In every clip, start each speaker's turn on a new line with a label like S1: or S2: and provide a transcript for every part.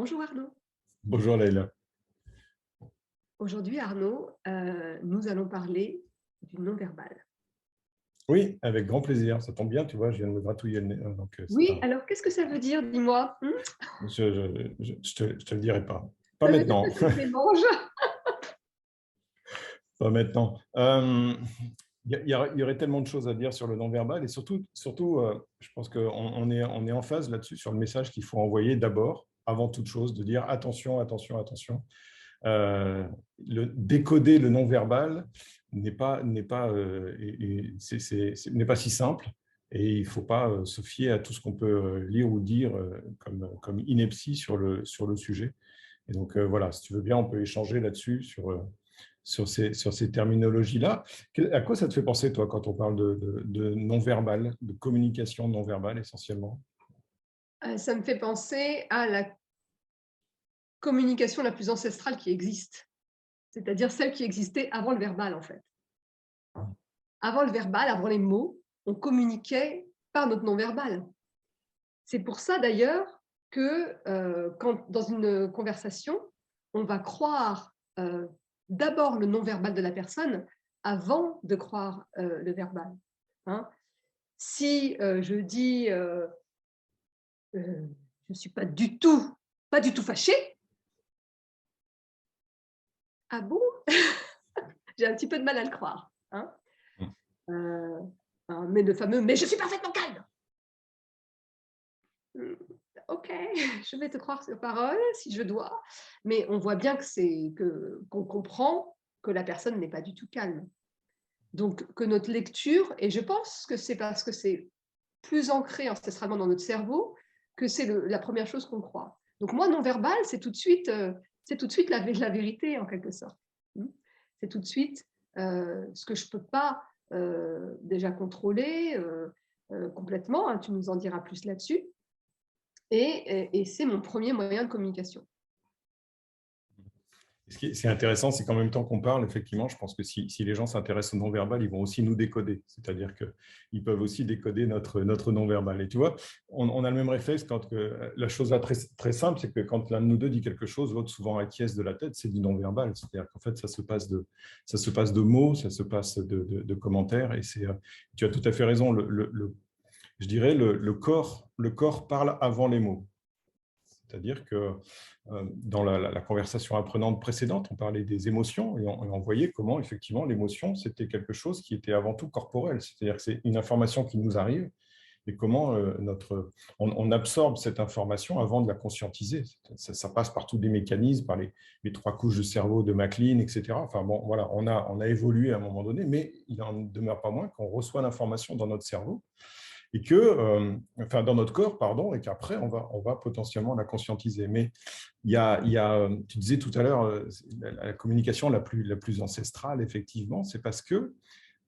S1: Bonjour Arnaud.
S2: Bonjour Leïla.
S1: Aujourd'hui Arnaud, nous allons parler du non-verbal.
S2: Oui, avec grand plaisir. Ça tombe bien, tu vois, je viens de me gratouiller le nez. Donc,
S1: Oui, alors qu'est-ce que ça veut dire, dis-moi?
S2: je te le dirai pas. Pas
S1: Ça veut dire
S2: maintenant.
S1: que tu te démanges?
S2: Pas maintenant. Il y aurait tellement de choses à dire sur le non-verbal et surtout je pense qu'on est en phase là-dessus sur le message qu'il faut envoyer d'abord, avant toute chose, de dire attention, attention, attention. Décoder le non-verbal n'est pas si simple et il ne faut pas se fier à tout ce qu'on peut lire ou dire comme ineptie sur le sujet. Et donc voilà, si tu veux bien, on peut échanger là-dessus sur ces terminologies-là. À quoi ça te fait penser, toi, quand on parle de non-verbal, de communication non-verbale essentiellement?
S1: Ça me fait penser à la communication la plus ancestrale qui existe, c'est-à-dire celle qui existait avant le verbal en fait. Avant le verbal, avant les mots, on communiquait par notre non-verbal. C'est pour ça d'ailleurs que quand dans une conversation, on va croire d'abord le non-verbal de la personne avant de croire le verbal. Hein. Si je dis je ne suis pas du tout fâchée, ah bon? J'ai un petit peu de mal à le croire. Hein. Mais le fameux mais je suis parfaitement calme. Ok, je vais te croire sur parole si je dois, mais on voit bien qu'on comprend que la personne n'est pas du tout calme. Donc, que notre lecture, et je pense que c'est parce que c'est plus ancré ancestralement dans notre cerveau, que c'est la première chose qu'on croit. Donc, moi, non-verbal, c'est tout de suite la vérité, en quelque sorte. C'est tout de suite ce que je ne peux pas déjà contrôler complètement, hein, tu nous en diras plus là-dessus. Et c'est mon premier moyen de communication.
S2: Ce qui est intéressant, c'est qu'en même temps qu'on parle, effectivement, je pense que si les gens s'intéressent au non-verbal, ils vont aussi nous décoder. C'est-à-dire qu'ils peuvent aussi décoder notre non-verbal. Et tu vois, on a le même réflexe quand la chose là, très, très simple, c'est que quand l'un de nous deux dit quelque chose, l'autre souvent acquiesce de la tête, c'est du non-verbal. C'est-à-dire qu'en fait, ça se passe de mots, ça se passe de commentaires. Et tu as tout à fait raison. Je dirais le corps parle avant les mots. C'est-à-dire que dans la conversation apprenante précédente, on parlait des émotions et on voyait comment, effectivement, l'émotion, c'était quelque chose qui était avant tout corporel. C'est-à-dire que c'est une information qui nous arrive et comment on absorbe cette information avant de la conscientiser. Ça passe par tous des mécanismes, par les 3 couches de cerveau de MacLean, etc. Enfin, bon, voilà, on a évolué à un moment donné, mais il n'en demeure pas moins qu'on reçoit l'information dans notre cerveau et enfin dans notre corps, pardon, et qu'après, on va potentiellement la conscientiser. Mais tu disais tout à l'heure, la communication la plus ancestrale, effectivement, c'est parce que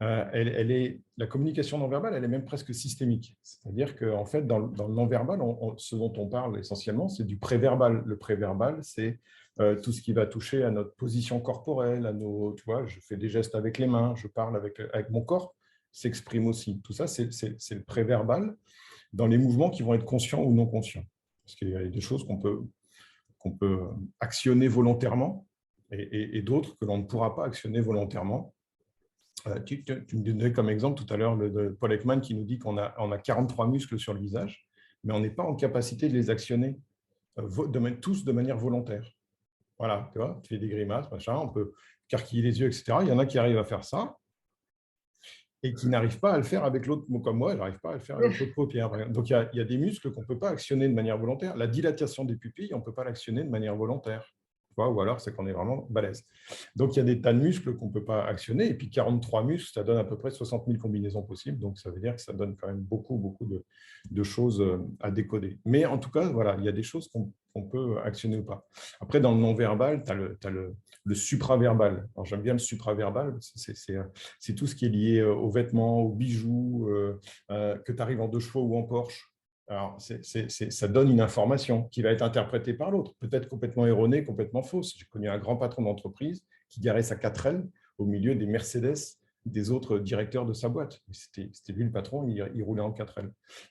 S2: la communication non-verbale, elle est même presque systémique. C'est-à-dire qu'en fait, dans le non-verbal, ce dont on parle essentiellement, c'est du préverbal. Le préverbal, c'est tout ce qui va toucher à notre position corporelle, tu vois, je fais des gestes avec les mains, je parle avec mon corps, s'exprime aussi. Tout ça, c'est le préverbal dans les mouvements qui vont être conscients ou non conscients. Parce qu'il y a des choses qu'on peut actionner volontairement et d'autres que l'on ne pourra pas actionner volontairement. Tu me donnais comme exemple tout à l'heure de Paul Ekman qui nous dit qu'on a 43 muscles sur le visage, mais on n'est pas en capacité de les actionner tous de manière volontaire. Voilà, tu vois, tu fais des grimaces, machin, on peut carquiller les yeux, etc. Il y en a qui arrivent à faire ça et qui n'arrivent pas à le faire avec l'autre, comme moi, je n'arrive pas à le faire avec l'autre paupière. Donc, il y a des muscles qu'on ne peut pas actionner de manière volontaire. La dilatation des pupilles, on ne peut pas l'actionner de manière volontaire. Ou alors, c'est qu'on est vraiment balèze. Donc, il y a des tas de muscles qu'on ne peut pas actionner. Et puis, 43 muscles, ça donne à peu près 60 000 combinaisons possibles. Donc, ça veut dire que ça donne quand même beaucoup, beaucoup de choses à décoder. Mais en tout cas, voilà, il y a des choses qu'on peut actionner ou pas. Après, dans le non-verbal, tu as le supraverbal. Alors, j'aime bien le supraverbal. C'est tout ce qui est lié aux vêtements, aux bijoux, que tu arrives en 2 chevaux ou en Porsche. Alors, ça donne une information qui va être interprétée par l'autre, peut-être complètement erronée, complètement fausse. J'ai connu un grand patron d'entreprise qui garait sa 4L au milieu des Mercedes des autres directeurs de sa boîte. C'était lui le patron, il roulait en 4L.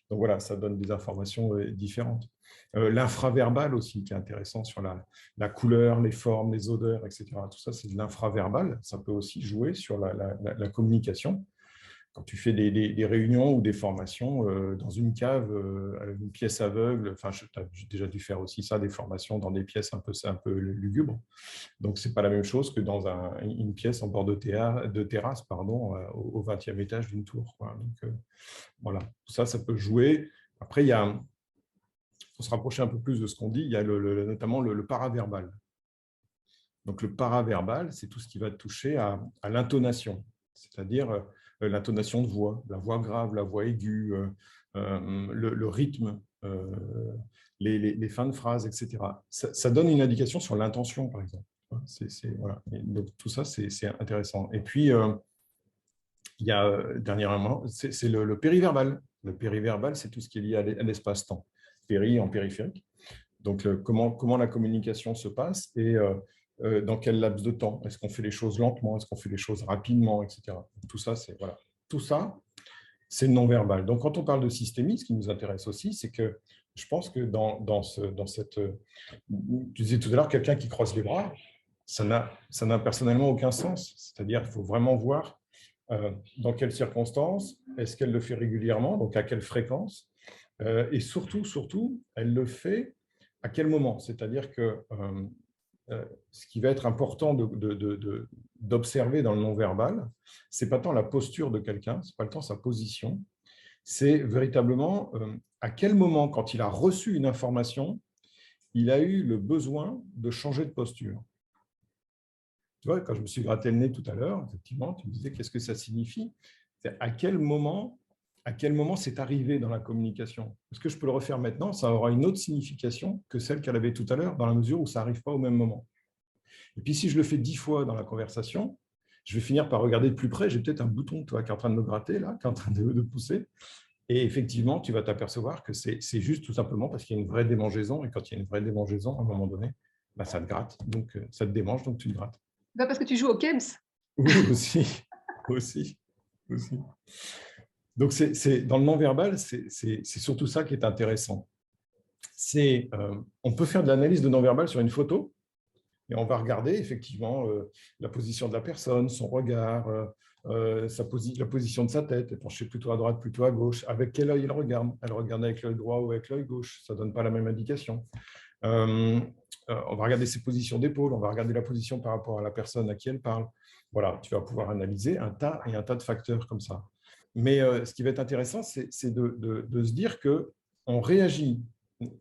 S2: Donc voilà, ça donne des informations différentes. L'infraverbal aussi, qui est intéressant sur la couleur, les formes, les odeurs, etc. Tout ça, c'est de l'infraverbal. Ça peut aussi jouer sur la communication. Quand tu fais des réunions ou des formations dans une cave, une pièce aveugle, enfin, tu as déjà dû faire aussi ça, des formations dans des pièces un peu lugubres. Donc, ce n'est pas la même chose que dans une pièce en bord de terrasse pardon, au 20e étage d'une tour, quoi. Donc, voilà, ça peut jouer. Après, il faut se rapprocher un peu plus de ce qu'on dit. Il y a notamment le paraverbal. Donc, le paraverbal, c'est tout ce qui va toucher à l'intonation, c'est-à-dire l'intonation de voix, la voix grave, la voix aiguë, le rythme, les fins de phrases, etc. Ça donne une indication sur l'intention, par exemple. Voilà. Donc, tout ça, c'est intéressant. Et puis, il y a dernièrement, c'est le périverbal. Le périverbal, c'est tout ce qui est lié à l'espace-temps. Péri en périphérique. Donc, comment la communication se passe et dans quel laps de temps. Est-ce qu'on fait les choses lentement? Est-ce qu'on fait les choses rapidement, etc. Tout ça, voilà. Tout ça, c'est le non-verbal. Donc, quand on parle de systémie, ce qui nous intéresse aussi, c'est que je pense que dans cette… Tu disais tout à l'heure, quelqu'un qui croise les bras, ça n'a personnellement aucun sens. C'est-à-dire qu'il faut vraiment voir dans quelles circonstances, est-ce qu'elle le fait régulièrement, donc à quelle fréquence, et surtout, elle le fait à quel moment. C'est-à-dire que ce qui va être important d'observer dans le non-verbal, ce n'est pas tant la posture de quelqu'un, ce n'est pas tant sa position, c'est véritablement à quel moment, quand il a reçu une information, il a eu le besoin de changer de posture. Tu vois, quand je me suis gratté le nez tout à l'heure, effectivement, tu me disais qu'est-ce que ça signifie? À quel moment c'est arrivé dans la communication? Est-ce que je peux le refaire maintenant? Ça aura une autre signification que celle qu'elle avait tout à l'heure, dans la mesure où ça n'arrive pas au même moment. Et puis, si je le fais 10 fois dans la conversation, je vais finir par regarder de plus près. J'ai peut-être un bouton, toi, qui est en train de me gratter, là, qui est en train de pousser. Et effectivement, tu vas t'apercevoir que c'est juste tout simplement parce qu'il y a une vraie démangeaison. Et quand il y a une vraie démangeaison, à un moment donné, bah, ça te gratte. Donc, ça te démange, donc tu te grattes.
S1: Pas parce que tu joues au Kems.
S2: Oui, aussi. Donc, dans le non-verbal, c'est surtout ça qui est intéressant. On peut faire de l'analyse de non-verbal sur une photo, et on va regarder effectivement la position de la personne, son regard, la position de sa tête, est penchée plutôt à droite, plutôt à gauche, avec quel œil elle regarde. Elle regarde avec l'œil droit ou avec l'œil gauche, ça ne donne pas la même indication. On va regarder ses positions d'épaule, on va regarder la position par rapport à la personne à qui elle parle. Voilà, tu vas pouvoir analyser un tas de facteurs comme ça. Mais ce qui va être intéressant, c'est de se dire qu'on réagit,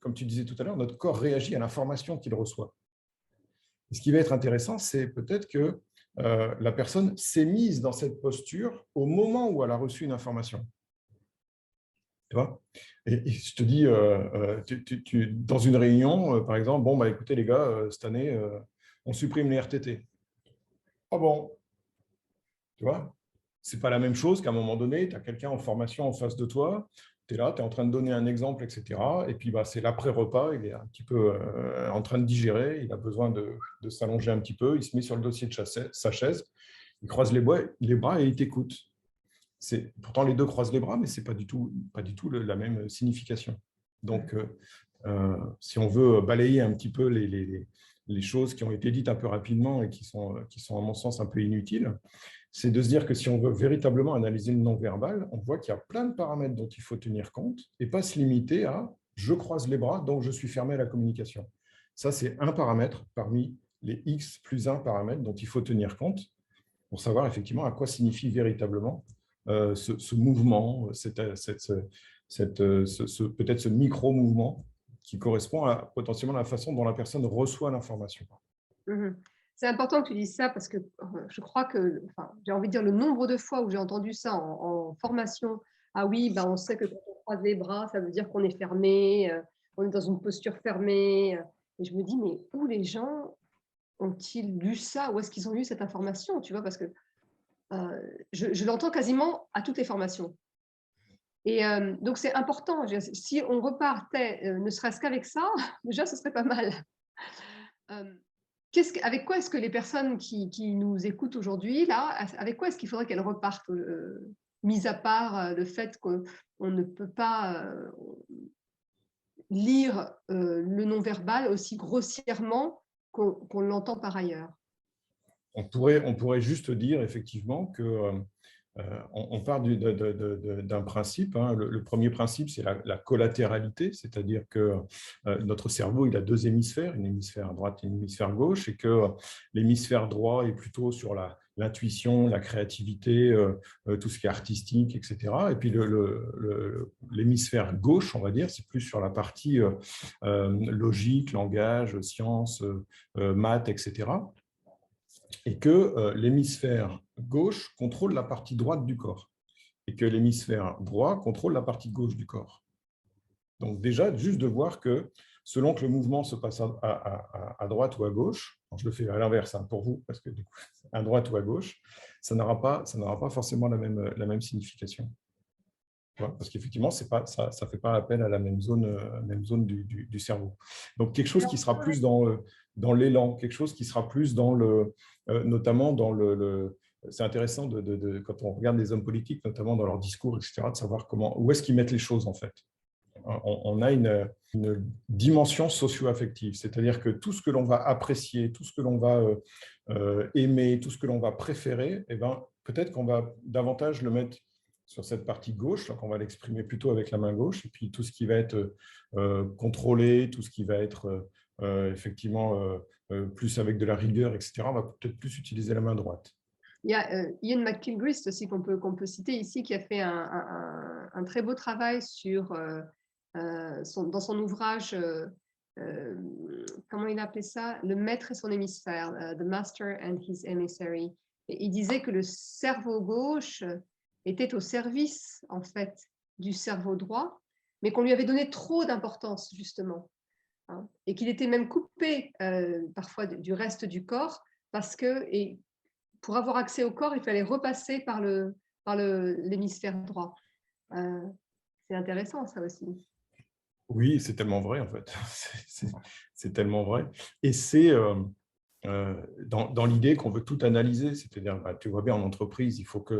S2: comme tu disais tout à l'heure, notre corps réagit à l'information qu'il reçoit. Et ce qui va être intéressant, c'est peut-être que la personne s'est mise dans cette posture au moment où elle a reçu une information. Tu vois? Et je te dis, dans une réunion, par exemple, bon, bah, écoutez les gars, cette année, on supprime les RTT. Ah bon? Tu vois? Ce n'est pas la même chose qu'à un moment donné, tu as quelqu'un en formation en face de toi, tu es là, tu es en train de donner un exemple, etc. Et puis, bah, c'est l'après-repas, il est un petit peu en train de digérer, il a besoin de s'allonger un petit peu, il se met sur le dossier de sa chaise, il croise les bras et il t'écoute. Pourtant, les deux croisent les bras, mais ce n'est pas du tout la même signification. Donc, si on veut balayer un petit peu les choses qui ont été dites un peu rapidement et qui sont à mon sens, un peu inutiles, c'est de se dire que si on veut véritablement analyser le non-verbal, on voit qu'il y a plein de paramètres dont il faut tenir compte et pas se limiter à « je croise les bras, donc je suis fermé à la communication ». Ça, c'est un paramètre parmi les X plus 1 paramètres dont il faut tenir compte pour savoir effectivement à quoi signifie véritablement ce mouvement, peut-être ce micro-mouvement qui correspond à potentiellement la façon dont la personne reçoit l'information.
S1: C'est important que tu dises ça parce que je crois que, j'ai envie de dire le nombre de fois où j'ai entendu ça en formation. Ah oui, ben on sait que quand on croise les bras, ça veut dire qu'on est fermé, on est dans une posture fermée. Et je me dis, mais où les gens ont-ils lu ça? Où est-ce qu'ils ont lu cette information? Tu vois, parce que je l'entends quasiment à toutes les formations. Et donc, c'est important. Si on repartait, ne serait-ce qu'avec ça, déjà, ce serait pas mal. avec quoi est-ce que les personnes qui nous écoutent aujourd'hui, là, avec quoi est-ce qu'il faudrait qu'elles repartent, mis à part le fait qu'on ne peut pas lire le non-verbal aussi grossièrement qu'on l'entend par ailleurs?
S2: On pourrait juste dire effectivement que on part d'un principe. Hein. Le premier principe, c'est la collatéralité, c'est-à-dire que notre cerveau, il a deux hémisphères, une hémisphère droite et une hémisphère gauche, et que l'hémisphère droit est plutôt sur l'intuition, la créativité, tout ce qui est artistique, etc. Et puis l'hémisphère gauche, on va dire, c'est plus sur la partie logique, langage, sciences, maths, etc. Et que l'hémisphère gauche contrôle la partie droite du corps et que l'hémisphère droit contrôle la partie gauche du corps. Donc déjà, juste de voir que selon que le mouvement se passe à droite ou à gauche, je le fais à l'inverse pour vous, parce que du coup, à droite ou à gauche, ça n'aura pas forcément la même signification. Parce qu'effectivement, ça ne fait pas appel à la même zone du cerveau. Donc, quelque chose qui sera plus dans l'élan, quelque chose qui sera plus dans notamment dans c'est intéressant quand on regarde les hommes politiques, notamment dans leurs discours, etc., de savoir où est-ce qu'ils mettent les choses, en fait. On a une dimension socio-affective, c'est-à-dire que tout ce que l'on va apprécier, tout ce que l'on va aimer, tout ce que l'on va préférer, eh ben, peut-être qu'on va davantage le mettre sur cette partie gauche, donc on va l'exprimer plutôt avec la main gauche, et puis tout ce qui va être contrôlé, tout ce qui va être effectivement plus avec de la rigueur, etc., on va peut-être plus utiliser la main droite.
S1: Il y a Ian McGilchrist aussi qu'on peut citer ici, qui a fait un très beau travail dans son ouvrage, comment il appelait ça, Le maître et son hémisphère, The Master and His Emissary. Et il disait que le cerveau gauche était au service, en fait, du cerveau droit, mais qu'on lui avait donné trop d'importance, justement. Hein, et qu'il était même coupé parfois du reste du corps, parce que pour avoir accès au corps, il fallait repasser par l'hémisphère droit. C'est intéressant, ça aussi.
S2: Oui, c'est tellement vrai, en fait. C'est tellement vrai. Et c'est dans l'idée qu'on veut tout analyser, c'est-à-dire, tu vois bien, en entreprise, il faudrait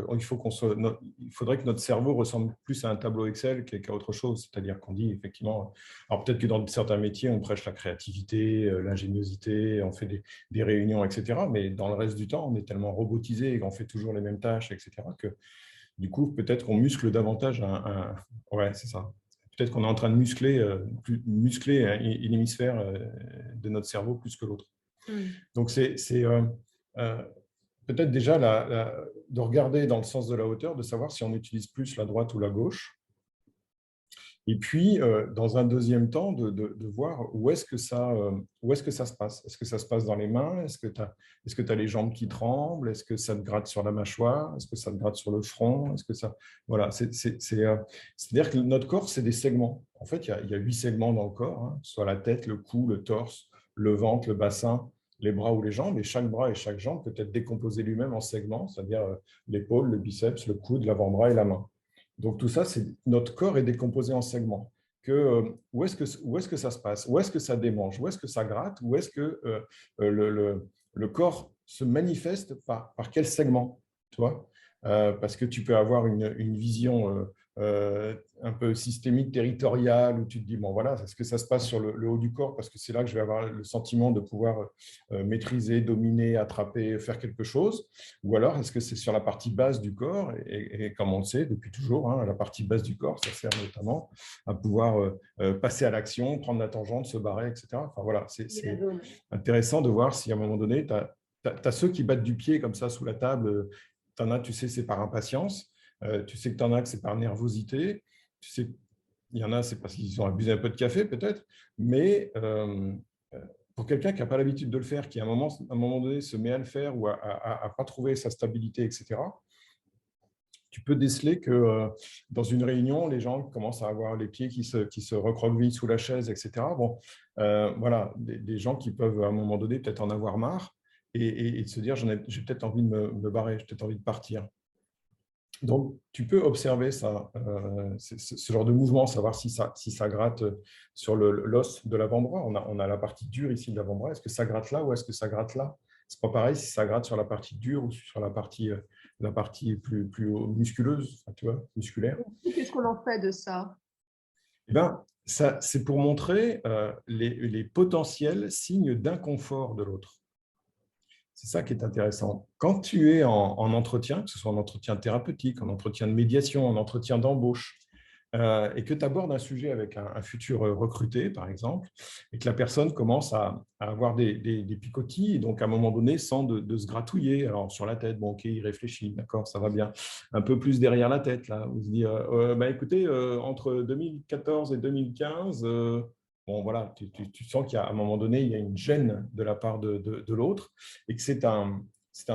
S2: que notre cerveau ressemble plus à un tableau Excel qu'à autre chose. C'est-à-dire qu'on dit, effectivement, alors peut-être que dans certains métiers, on prêche la créativité, l'ingéniosité, on fait des réunions, etc. Mais dans le reste du temps, on est tellement robotisé et qu'on fait toujours les mêmes tâches, etc., que du coup, peut-être qu'on muscle davantage ouais, c'est ça. Peut-être qu'on est en train de muscler une hémisphère de notre cerveau plus que l'autre. Donc, c'est peut-être déjà de regarder dans le sens de la hauteur, de savoir si on utilise plus la droite ou la gauche. Et puis, dans un deuxième temps, de voir où est-ce que ça se passe. Est-ce que ça se passe dans les mains? Est-ce que tu as les jambes qui tremblent? Est-ce que ça te gratte sur la mâchoire? Est-ce que ça te gratte sur le front? Est-ce que ça… Voilà, c'est-à-dire que notre corps, c'est des segments. En fait, il y a 8 segments dans le corps, hein, soit la tête, le cou, le torse, le ventre, le bassin, les bras ou les jambes. Et chaque bras et chaque jambe peut être décomposé lui-même en segments, c'est-à-dire l'épaule, le biceps, le coude, l'avant-bras et la main. Donc, tout ça, notre corps est décomposé en segments. Où est-ce que ça se passe? Où est-ce que ça démange? Où est-ce que ça gratte? Où est-ce que le corps se manifeste par quel segment? Tu vois, parce que tu peux avoir une vision un peu systémique, territoriale, où tu te dis, bon voilà, est-ce que ça se passe sur le haut du corps? Parce que c'est là que je vais avoir le sentiment de pouvoir maîtriser, dominer, attraper, faire quelque chose. Ou alors, est-ce que c'est sur la partie basse du corps? Et comme on le sait depuis toujours, hein, la partie basse du corps, ça sert notamment à pouvoir passer à l'action, prendre la tangente, se barrer, etc. Enfin voilà, c'est intéressant de voir si à un moment donné, tu as ceux qui battent du pied comme ça sous la table. Tu en as, tu sais, c'est par impatience. Tu sais que tu en as que c'est par nervosité. Tu sais, il y en a, c'est parce qu'ils ont abusé un peu de café peut-être. Mais pour quelqu'un qui n'a pas l'habitude de le faire, qui à un moment donné se met à le faire ou à pas trouver sa stabilité, etc., tu peux déceler que dans une réunion, les gens commencent à avoir les pieds qui se recroquevillent sous la chaise, etc. Bon, voilà, des gens qui peuvent à un moment donné peut-être en avoir marre et de se dire, j'ai peut-être envie de me barrer, j'ai peut-être envie de partir. Donc, tu peux observer ça, ce genre de mouvement, savoir si ça gratte sur l'os de l'avant-bras. On a la partie dure ici de l'avant-bras. Est-ce que ça gratte là ou est-ce que ça gratte là? C'est pas pareil si ça gratte sur la partie dure ou sur la partie plus musculeuse, enfin, tu vois, musculaire.
S1: Qu'est-ce qu'on en fait de ça?
S2: Eh ben, ça, c'est pour montrer les potentiels signes d'inconfort de l'autre. C'est ça qui est intéressant. Quand tu es en entretien, que ce soit en entretien thérapeutique, en entretien de médiation, en entretien d'embauche, et que tu abordes un sujet avec un futur recruté, par exemple, et que la personne commence à avoir des picotis, et donc à un moment donné, sent de se gratouiller. Alors, sur la tête, bon, ok, il réfléchit, d'accord, ça va bien. Un peu plus derrière la tête, là, où il se dit, bah, écoutez, entre 2014 et 2015, bon, voilà, tu sens qu'à un moment donné, il y a une gêne de la part de l'autre et que c'est un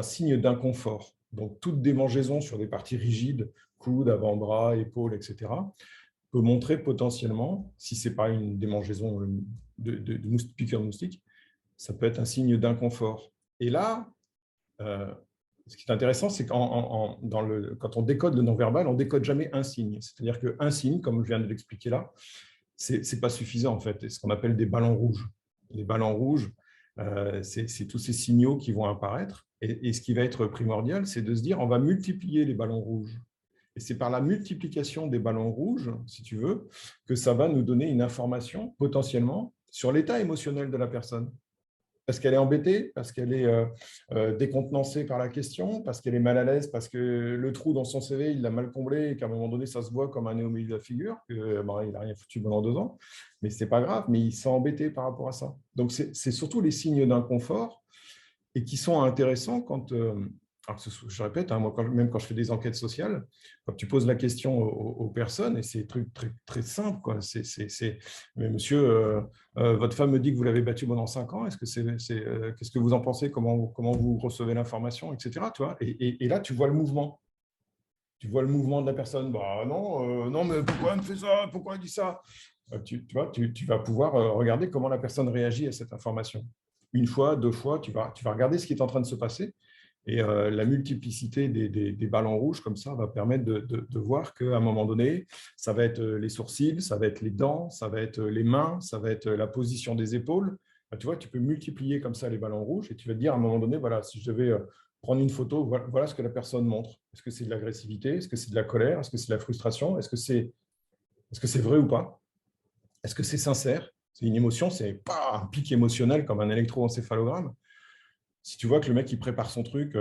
S2: signe d'inconfort. Donc, toute démangeaison sur des parties rigides, coudes, avant-bras, épaules, etc., peut montrer potentiellement, si ce n'est pas une démangeaison piqûre de moustique, ça peut être un signe d'inconfort. Et là, ce qui est intéressant, c'est quand on décode le non-verbal, on ne décode jamais un signe. C'est-à-dire qu'un signe, comme je viens de l'expliquer là, ce n'est pas suffisant, en fait. C'est ce qu'on appelle des ballons rouges. Les ballons rouges, c'est tous ces signaux qui vont apparaître. Et ce qui va être primordial, c'est de se dire, on va multiplier les ballons rouges. Et c'est par la multiplication des ballons rouges, si tu veux, que ça va nous donner une information potentiellement sur l'état émotionnel de la personne. Parce qu'elle est embêtée, parce qu'elle est décontenancée par la question, parce qu'elle est mal à l'aise, parce que le trou dans son CV, il l'a mal comblé et qu'à un moment donné, ça se voit comme un nez au milieu de la figure, qu'il n'a rien foutu pendant 2 ans. Mais ce n'est pas grave, mais il s'est embêté par rapport à ça. Donc, c'est surtout les signes d'inconfort et qui sont intéressants quand, alors je répète, hein, moi, même quand je fais des enquêtes sociales, quand tu poses la question aux personnes, et c'est des trucs très, très simples, quoi. Mais monsieur, votre femme me dit que vous l'avez battu pendant 5 ans, qu'est-ce que vous en pensez, comment vous recevez l'information, etc. Tu vois, et là, tu vois le mouvement. Tu vois le mouvement de la personne. Bah non, non, mais pourquoi elle me fait ça? Pourquoi elle dit ça? Tu vois, tu vas pouvoir regarder comment la personne réagit à cette information. Une fois, 2 fois, tu vas regarder ce qui est en train de se passer. Et la multiplicité des ballons rouges, comme ça, va permettre de voir qu'à un moment donné, ça va être les sourcils, ça va être les dents, ça va être les mains, ça va être la position des épaules. Tu vois, tu peux multiplier comme ça les ballons rouges et tu vas te dire à un moment donné, voilà, si je devais prendre une photo, voilà ce que la personne montre. Est-ce que c'est de l'agressivité? Est-ce que c'est de la colère? Est-ce que c'est de la frustration? Est-ce que c'est vrai ou pas? Est-ce que c'est sincère? C'est une émotion, c'est pas un pic émotionnel comme un électroencéphalogramme. Si tu vois que le mec il prépare son truc,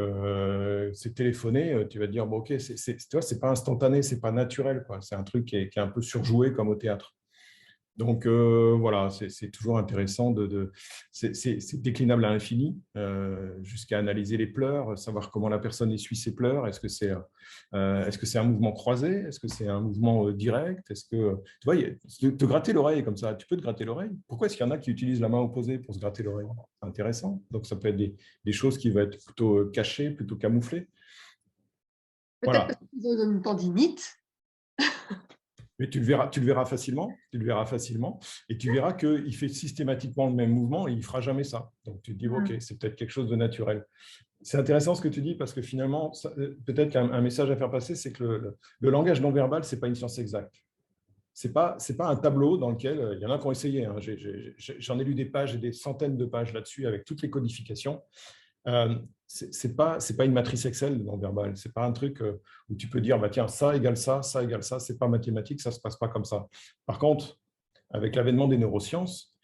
S2: c'est téléphoné, tu vas te dire bon, ok, tu vois, c'est pas instantané, c'est pas naturel, quoi. C'est un truc qui est un peu surjoué comme au théâtre. Donc voilà, c'est toujours intéressant c'est déclinable à l'infini, jusqu'à analyser les pleurs, savoir comment la personne essuie ses pleurs. Est-ce que c'est un mouvement croisé? Est-ce que c'est un mouvement direct? Est-ce que tu vois, te gratter l'oreille comme ça, tu peux te gratter l'oreille. Pourquoi est-ce qu'il y en a qui utilisent la main opposée pour se gratter l'oreille? C'est intéressant. Donc ça peut être des choses qui vont être plutôt cachées, plutôt camouflées.
S1: Peut-être parce
S2: Voilà.
S1: qu'ils ont une tendinite.
S2: Mais tu le verras facilement, et tu verras qu'il fait systématiquement le même mouvement et il ne fera jamais ça. Donc tu te dis, ok, c'est peut-être quelque chose de naturel. C'est intéressant ce que tu dis parce que finalement, peut-être qu'un message à faire passer, c'est que le langage non verbal, ce n'est pas une science exacte. C'est pas un tableau dans lequel, il y en a qui ont essayé, hein, j'en ai lu des pages et des centaines de pages là-dessus avec toutes les codifications. C'est pas une matrice Excel non verbal. C'est pas un truc où tu peux dire bah tiens ça égale ça, ça égale ça. C'est pas mathématique, ça se passe pas comme ça. Par contre, avec l'avènement des neurosciences,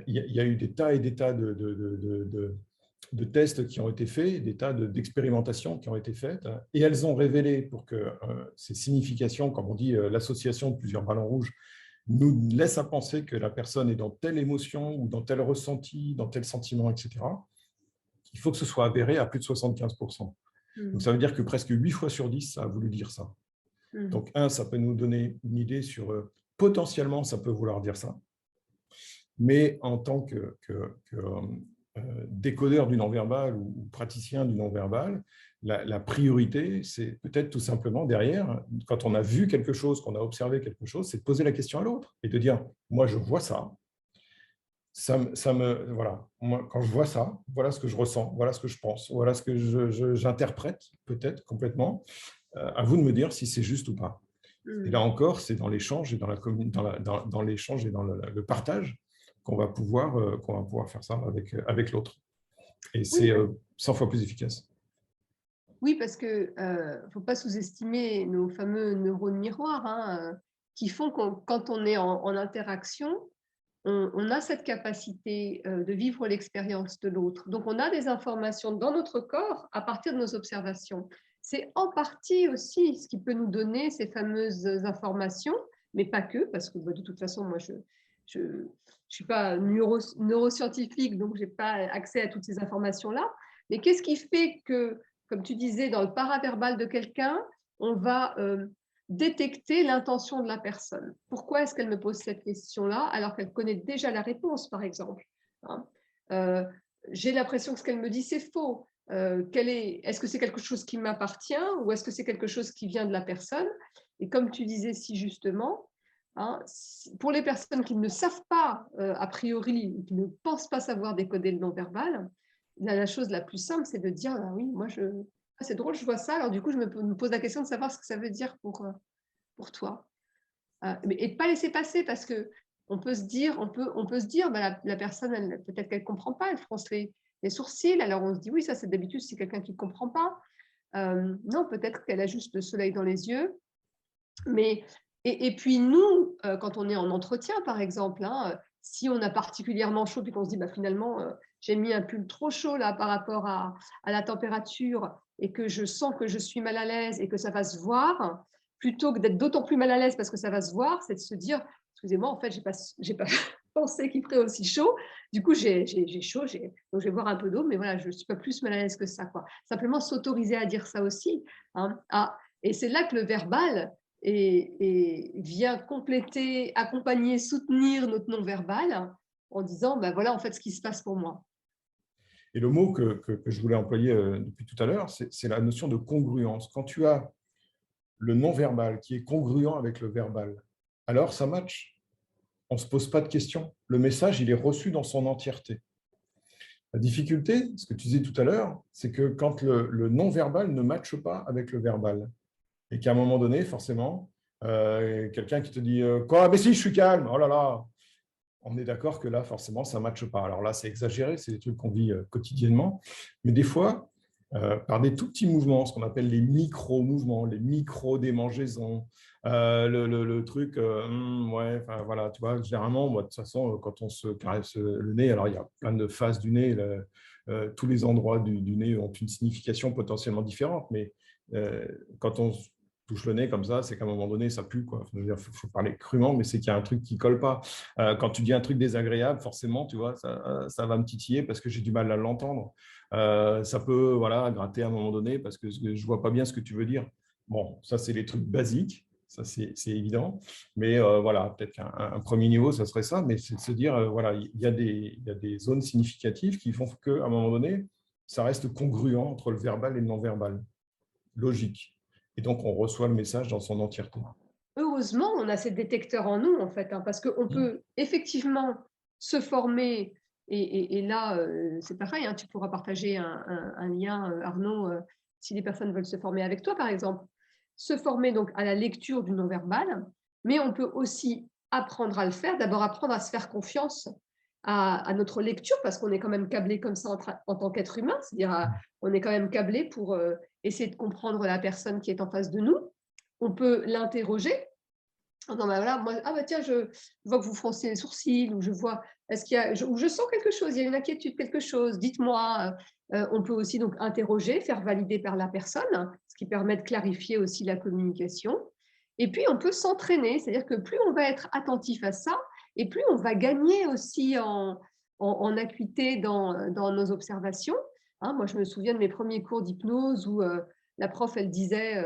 S2: il y a eu des tas et des tas de tests qui ont été faits, des tas d'expérimentations qui ont été faites, et elles ont révélé pour que ces significations, comme on dit, l'association de plusieurs ballons rouges, nous laisse à penser que la personne est dans telle émotion ou dans tel ressenti, dans tel sentiment, etc. Il faut que ce soit avéré à plus de 75%. Donc, ça veut dire que presque 8 fois sur 10, ça a voulu dire ça. Donc, ça peut nous donner une idée sur potentiellement, ça peut vouloir dire ça. Mais en tant que décodeur du non-verbal ou praticien du non-verbal, la priorité, c'est peut-être tout simplement derrière, quand on a vu quelque chose, qu'on a observé quelque chose, c'est de poser la question à l'autre et de dire, moi, je vois ça. Voilà. Moi, quand je vois ça, voilà ce que je ressens, voilà ce que je pense, voilà ce que j'interprète peut-être complètement. À vous de me dire si c'est juste ou pas. Et là
S1: Mm.
S2: encore, c'est dans l'échange et dans l'échange et dans le partage qu'on va pouvoir faire ça avec l'autre. Et
S1: Oui,
S2: c'est 100 fois plus efficace.
S1: oui, parce que faut pas sous-estimer nos fameux neurones miroirs, hein, qui font quand on est en interaction, on a cette capacité de vivre l'expérience de l'autre. Donc, on a des informations dans notre corps à partir de nos observations. C'est en partie aussi ce qui peut nous donner ces fameuses informations, mais pas que, parce que de toute façon, moi, je suis pas neuroscientifique, donc j'ai pas accès à toutes ces informations-là. Mais qu'est-ce qui fait que, comme tu disais, dans le paraverbal de quelqu'un, on va détecter l'intention de la personne. Pourquoi est-ce qu'elle me pose cette question-là alors qu'elle connaît déjà la réponse, par exemple, hein? J'ai l'impression que ce qu'elle me dit, c'est faux. Est-ce que c'est quelque chose qui m'appartient ou est-ce que c'est quelque chose qui vient de la personne? Et comme tu disais si justement, hein, pour les personnes qui ne savent pas, a priori, qui ne pensent pas savoir décoder le non-verbal, la chose la plus simple, c'est de dire, ah oui, moi, c'est drôle, je vois ça, alors du coup, je me pose la question de savoir ce que ça veut dire pour toi. Et de ne pas laisser passer parce que on peut se dire, bah, la personne, peut-être qu'elle ne comprend pas, elle fronce les sourcils, alors on se dit, oui, ça c'est d'habitude, c'est quelqu'un qui ne comprend pas. Non, peut-être qu'elle a juste le soleil dans les yeux. Mais, et puis nous, quand on est en entretien, par exemple, hein, si on a particulièrement chaud, puis qu'on se dit, bah, finalement, j'ai mis un pull trop chaud là par rapport à la température et que je sens que je suis mal à l'aise et que ça va se voir, plutôt que d'être d'autant plus mal à l'aise parce que ça va se voir, c'est de se dire, excusez-moi, en fait, j'ai pas pensé qu'il ferait aussi chaud. Du coup, j'ai chaud, donc je vais boire un peu d'eau, mais voilà, je ne suis pas plus mal à l'aise que ça, quoi. Simplement s'autoriser à dire ça aussi, hein. Et c'est là que le verbal, et vient compléter, accompagner, soutenir notre non-verbal en disant, ben voilà en fait ce qui se passe pour moi.
S2: Et le mot que je voulais employer depuis tout à l'heure, c'est la notion de congruence. Quand tu as le non-verbal qui est congruent avec le verbal, alors ça match. On ne se pose pas de questions. Le message, il est reçu dans son entièreté. La difficulté, ce que tu disais tout à l'heure, c'est que quand le non-verbal ne matche pas avec le verbal, et qu'à un moment donné, forcément, quelqu'un qui te dit quoi, mais si, je suis calme, oh là là, on est d'accord que là, forcément, ça ne matche pas. Alors là, c'est exagéré, c'est des trucs qu'on vit quotidiennement, mais des fois, par des tout petits mouvements, ce qu'on appelle les micro-mouvements, les micro-démangeaisons, le truc, ouais, enfin, voilà, tu vois, généralement, moi, de toute façon, quand on se caresse le nez, alors il y a plein de faces du nez, tous les endroits du nez ont une signification potentiellement différente, mais quand on touche le nez comme ça, c'est qu'à un moment donné, ça pue, quoi. Il faut parler crûment, mais c'est qu'il y a un truc qui ne colle pas. Quand tu dis un truc désagréable, forcément, tu vois, ça va me titiller parce que j'ai du mal à l'entendre. Ça peut, voilà, gratter à un moment donné parce que je ne vois pas bien ce que tu veux dire. Bon, ça, c'est les trucs basiques, ça, c'est évident. Mais voilà, peut-être qu'un premier niveau, ça serait ça, mais c'est de se dire, voilà, il y a des zones significatives qui font qu'à un moment donné, ça reste congruent entre le verbal et le non-verbal. Logique. Et donc, on reçoit le message dans son entièreté.
S1: Heureusement, on a ces détecteurs en nous, en fait, hein, parce qu'on peut effectivement se former, et là, c'est pareil, hein, tu pourras partager un lien, Arnaud, si les personnes veulent se former avec toi, par exemple. Se former donc à la lecture du non-verbal, mais on peut aussi apprendre à le faire, d'abord apprendre à se faire confiance à notre lecture, parce qu'on est quand même câblé comme ça en tant qu'être humain, c'est-à-dire on est quand même câblé pour essayer de comprendre la personne qui est en face de nous. On peut l'interroger. Non, bah voilà, moi, ah bah tiens, je vois que vous froncez les sourcils, ou je vois, est-ce qu'il y a, ou je sens quelque chose, il y a une inquiétude, quelque chose, dites-moi. On peut aussi donc interroger, faire valider par la personne, ce qui permet de clarifier aussi la communication. Et puis, on peut s'entraîner, c'est-à-dire que plus on va être attentif à ça, et plus on va gagner aussi en acuité dans nos observations. Hein, moi, je me souviens de mes premiers cours d'hypnose où la prof, elle disait,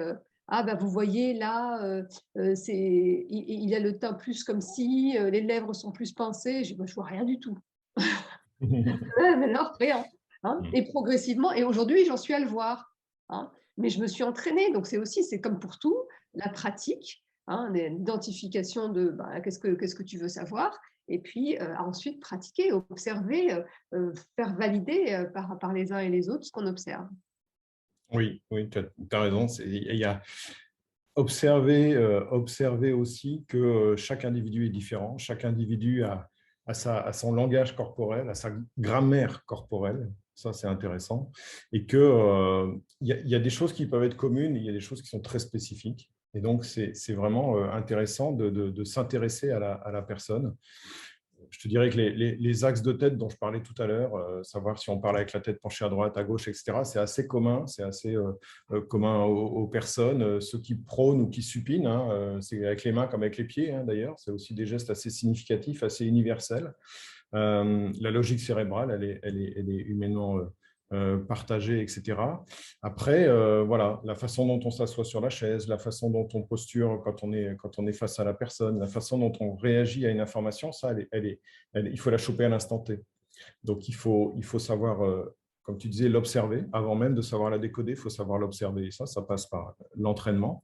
S1: ah bah vous voyez là, il a le teint plus comme si, les lèvres sont plus pincées. Je ne vois rien du tout. Ouais, mais non, rien. Hein. Et progressivement, et aujourd'hui, j'en suis à le voir. Hein. Mais je me suis entraînée. Donc, c'est comme pour tout, la pratique, hein, l'identification de bah, qu'est-ce que tu veux savoir. Et puis, ensuite, pratiquer, observer, faire valider par les uns et les autres ce qu'on observe.
S2: Oui, oui, tu as raison. Il y a observer aussi que chaque individu est différent, chaque individu a son langage corporel, a sa grammaire corporelle, ça c'est intéressant, et qu'il y a des choses qui peuvent être communes, il y a des choses qui sont très spécifiques, et donc c'est vraiment intéressant de s'intéresser à la personne. Je te dirais que les axes de tête dont je parlais tout à l'heure, savoir si on parle avec la tête penchée à droite, à gauche, etc., c'est assez commun, c'est assez commun aux personnes. Ceux qui prônent ou qui supinent, hein, c'est avec les mains comme avec les pieds, hein, d'ailleurs, c'est aussi des gestes assez significatifs, assez universels. La logique cérébrale, elle est humainement partagée, etc. Après, voilà, la façon dont on s'assoit sur la chaise, la façon dont on posture quand on est face à la personne, la façon dont on réagit à une information, ça, il faut la choper à l'instant T. Donc, il faut savoir, comme tu disais, l'observer. Avant même de savoir la décoder, il faut savoir l'observer. Et ça passe par l'entraînement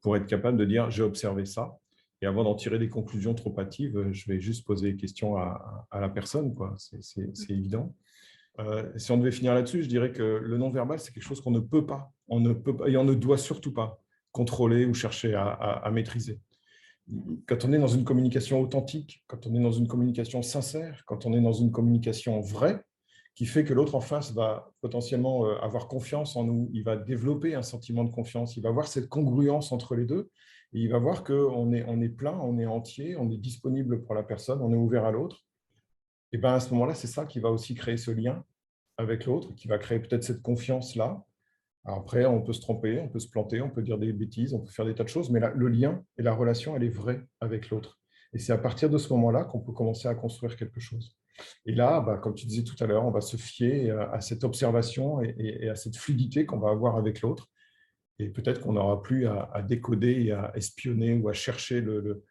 S2: pour être capable de dire « j'ai observé ça ». Et avant d'en tirer des conclusions trop hâtives, je vais juste poser des questions à la personne, quoi. C'est évident. Si on devait finir là-dessus, je dirais que le non-verbal, c'est quelque chose qu'on ne peut pas, on ne peut pas, et on ne doit surtout pas contrôler ou chercher à maîtriser. Quand on est dans une communication authentique, quand on est dans une communication sincère, quand on est dans une communication vraie, qui fait que l'autre en face va potentiellement avoir confiance en nous, il va développer un sentiment de confiance, il va voir cette congruence entre les deux, et il va voir qu'on est, on est plein, on est entier, on est disponible pour la personne, on est ouvert à l'autre. Et bien à ce moment-là, c'est ça qui va aussi créer ce lien avec l'autre, qui va créer peut-être cette confiance-là. Après, on peut se tromper, on peut se planter, on peut dire des bêtises, on peut faire des tas de choses, mais là, le lien et la relation, elle est vraie avec l'autre. Et c'est à partir de ce moment-là qu'on peut commencer à construire quelque chose. Et là, bah, comme tu disais tout à l'heure, on va se fier à cette observation et à cette fluidité qu'on va avoir avec l'autre. Et peut-être qu'on n'aura plus à décoder et à espionner ou à chercher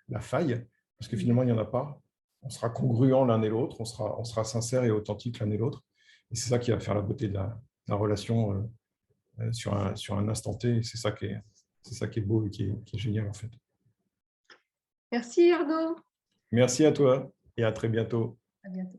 S2: la faille, parce que finalement, il n'y en a pas. On sera congruent l'un et l'autre, on sera sincère et authentique l'un et l'autre. Et c'est ça qui va faire la beauté de la relation sur un instant T. C'est ça qui est beau et qui est génial, en fait.
S1: Merci Arnaud.
S2: Merci à toi et à très bientôt.
S1: À bientôt.